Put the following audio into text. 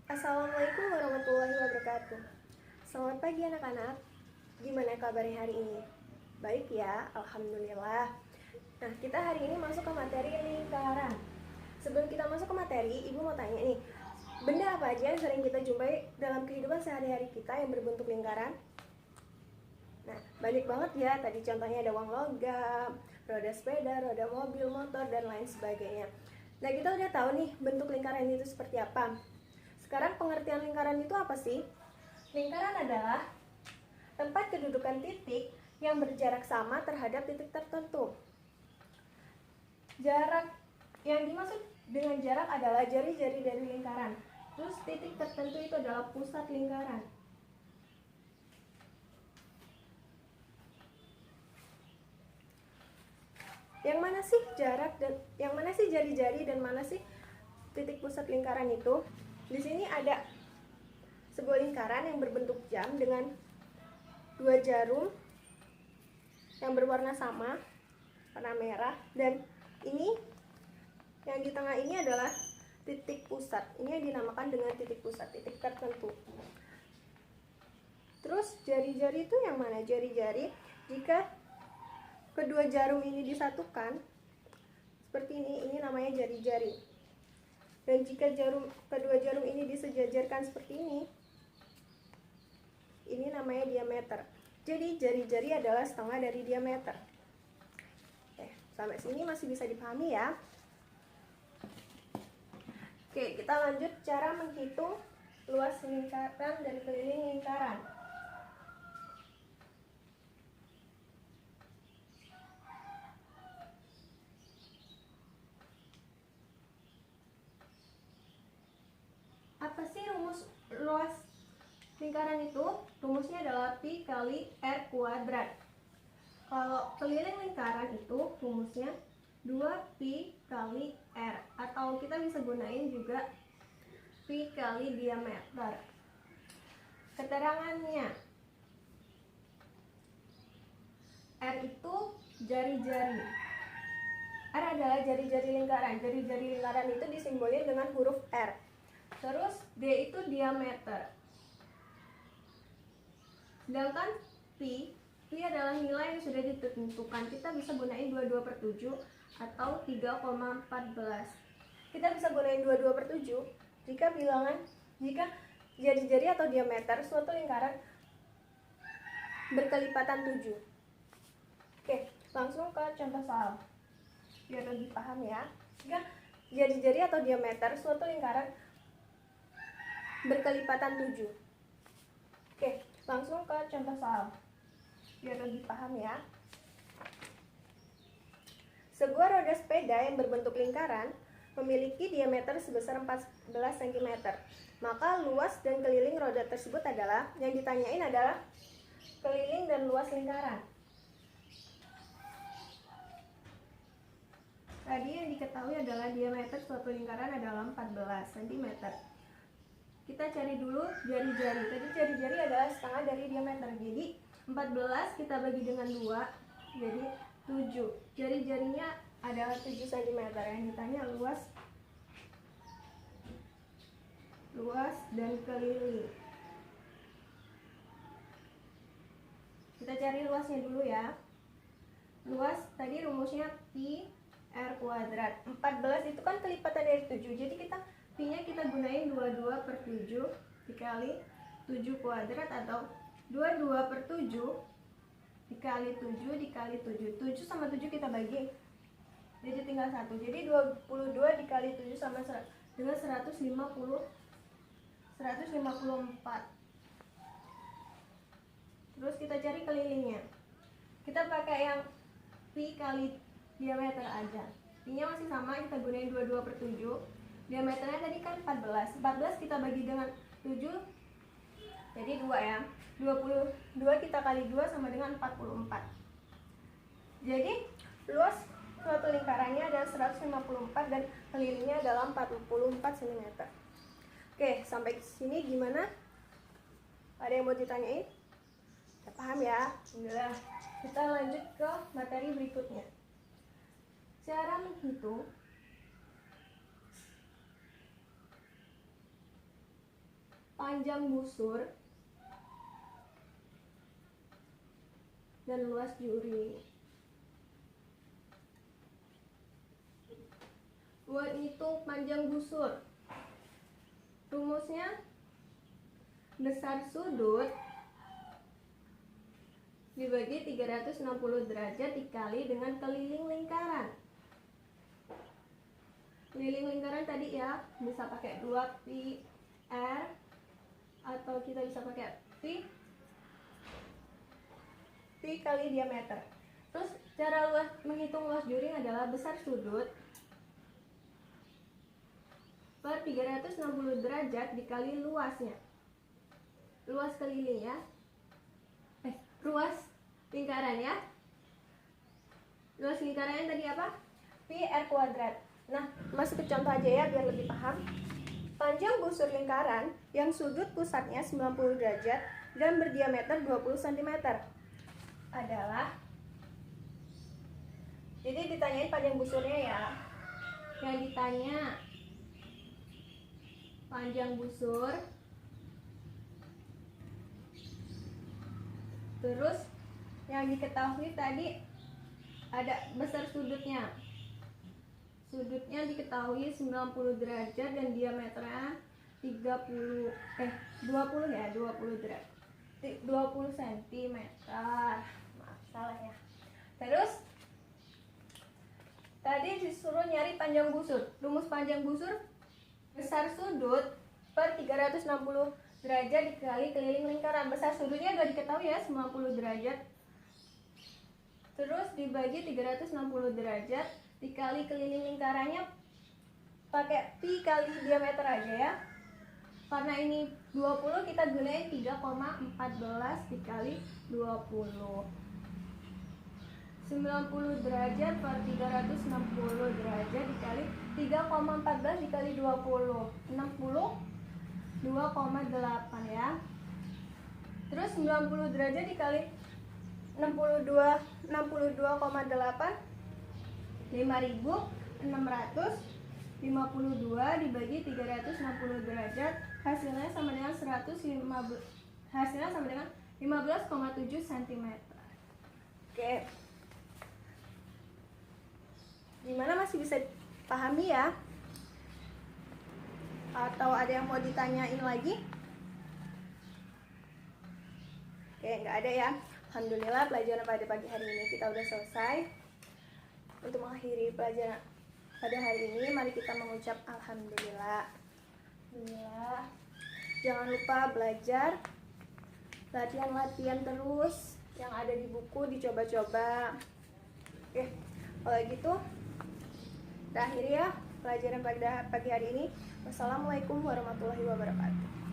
Assalamualaikum warahmatullahi wabarakatuh. Selamat pagi anak-anak. Gimana kabarnya hari ini? Baik ya, alhamdulillah. Nah, kita hari ini masuk ke materi lingkaran. Sebelum kita masuk ke materi, Ibu mau tanya nih, benda apa aja yang sering kita jumpai dalam kehidupan sehari-hari kita yang berbentuk lingkaran? Nah, banyak banget ya. Tadi contohnya ada uang logam, roda sepeda, roda mobil, motor, dan lain sebagainya. Nah, kita udah tahu nih bentuk lingkaran itu seperti apa. Sekarang pengertian lingkaran itu apa sih? Lingkaran adalah tempat kedudukan titik yang berjarak sama terhadap titik tertentu. Jarak yang dimaksud dengan jarak adalah jari-jari dari lingkaran. Terus titik tertentu itu adalah pusat lingkaran. Yang mana sih jarak dan yang mana sih jari-jari dan mana sih titik pusat lingkaran itu? Di sini ada sebuah lingkaran yang berbentuk jam dengan dua jarum yang berwarna sama, warna merah, dan ini yang di tengah ini adalah titik pusat. Ini yang dinamakan dengan titik pusat, titik tertentu. Terus jari-jari itu yang mana? Jari-jari jika kedua jarum ini disatukan seperti ini namanya jari-jari. Dan jika kedua jarum ini disejajarkan seperti ini namanya diameter. Jadi jari-jari adalah setengah dari diameter. Oke, sampai sini masih bisa dipahami ya. Oke, kita lanjut cara menghitung luas lingkaran dan keliling lingkaran. Apa sih rumus luas lingkaran itu? Rumusnya adalah pi kali r kuadrat. Kalau keliling lingkaran itu rumusnya 2pi kali r, atau kita bisa gunain juga pi kali diameter. Keterangannya, r itu jari-jari. R adalah jari-jari lingkaran. Jari-jari lingkaran itu disimbolin dengan huruf R. Terus D itu diameter. Sedangkan pi adalah nilai yang sudah ditentukan. Kita bisa gunain 22/7 atau 3,14. Kita bisa gunain 22/7 jika jari-jari atau diameter suatu lingkaran berkelipatan 7. Oke, langsung ke contoh soal biar lebih paham ya. Jika jari-jari atau diameter suatu lingkaran berkelipatan 7. Oke, langsung ke contoh soal biar lebih paham ya. Sebuah roda sepeda yang berbentuk lingkaran memiliki diameter sebesar 14 cm. Maka luas dan keliling roda tersebut adalah, yang ditanyain adalah keliling dan luas lingkaran. Tadi yang diketahui adalah diameter suatu lingkaran adalah 14 cm. Kita cari dulu jari-jari. Tadi jari-jari adalah setengah dari diameter. Jadi 14 kita bagi dengan 2, jadi 7. Jari-jarinya adalah 7 cm. Yang ditanya luas dan keliling. Kita cari luasnya dulu ya. Luas tadi rumusnya pi r kuadrat. 14 itu kan kelipatan dari 7. Jadi pi-nya kita gunain 22/7 dikali 7 kuadrat, atau 22/7 dikali 7 dikali 7. 7 sama 7 kita bagi, jadi tinggal 1. Jadi 22 dikali 7 sama dengan 154. Terus kita cari kelilingnya. Kita pakai yang pi kali diameter aja. Pi-nya masih sama, kita gunain 22/7. Diameternya tadi kan 14. 14 kita bagi dengan 7, jadi 2 ya. 22 kita kali 2 sama dengan 44. Jadi luas suatu lingkarannya adalah 154 dan kelilingnya adalah 44 cm. Oke, sampai sini gimana? Ada yang mau ditanyain? Udah paham ya? Alhamdulillah. Kita lanjut ke materi berikutnya. Cara menghitung panjang busur dan luas juri. Buat ngitung panjang busur, rumusnya besar sudut dibagi 360 derajat dikali dengan keliling lingkaran. Keliling lingkaran tadi ya, bisa pakai 2pi R atau kita bisa pakai pi kali diameter. Terus cara menghitung luas juring adalah besar sudut per 360 derajat dikali luasnya. Luas keliling ya. Luas lingkaran ya. Luas lingkarannya tadi apa? Pi R kuadrat. Nah, masuk ke contoh aja ya biar lebih paham. Panjang busur lingkaran yang sudut pusatnya 90 derajat dan berdiameter 20 cm adalah, jadi ditanyain panjang busurnya ya. Yang ditanya panjang busur, terus yang diketahui tadi ada besar sudutnya. Sudutnya diketahui 90 derajat dan diameternya 20 derajat. 20 cm. Maaf, salah ya. Terus tadi disuruh nyari panjang busur. Rumus panjang busur besar sudut per 360 derajat dikali keliling lingkaran. Besar sudutnya udah diketahui ya, 90 derajat. Terus dibagi 360 derajat dikali keliling lingkarannya pakai pi kali diameter aja ya. Karena ini 20, kita gunain 3,14 dikali 20. 90 derajat per 360 derajat dikali 3,14 dikali 20, 62,8 ya. Terus 90 derajat dikali 62,8, 5.652 dibagi 360 derajat, hasilnya sama dengan 15,7 cm. Oke. Gimana, masih bisa pahami ya? Atau ada yang mau ditanyain lagi? Oke, nggak ada ya. Alhamdulillah pelajaran pada pagi hari ini kita udah selesai. Untuk mengakhiri pelajaran pada hari ini, mari kita mengucap alhamdulillah. Alhamdulillah. Jangan lupa belajar, latihan terus yang ada di buku dicoba-coba. Oke, kalau gitu kita akhiri ya pelajaran pada pagi hari ini. Wassalamualaikum warahmatullahi wabarakatuh.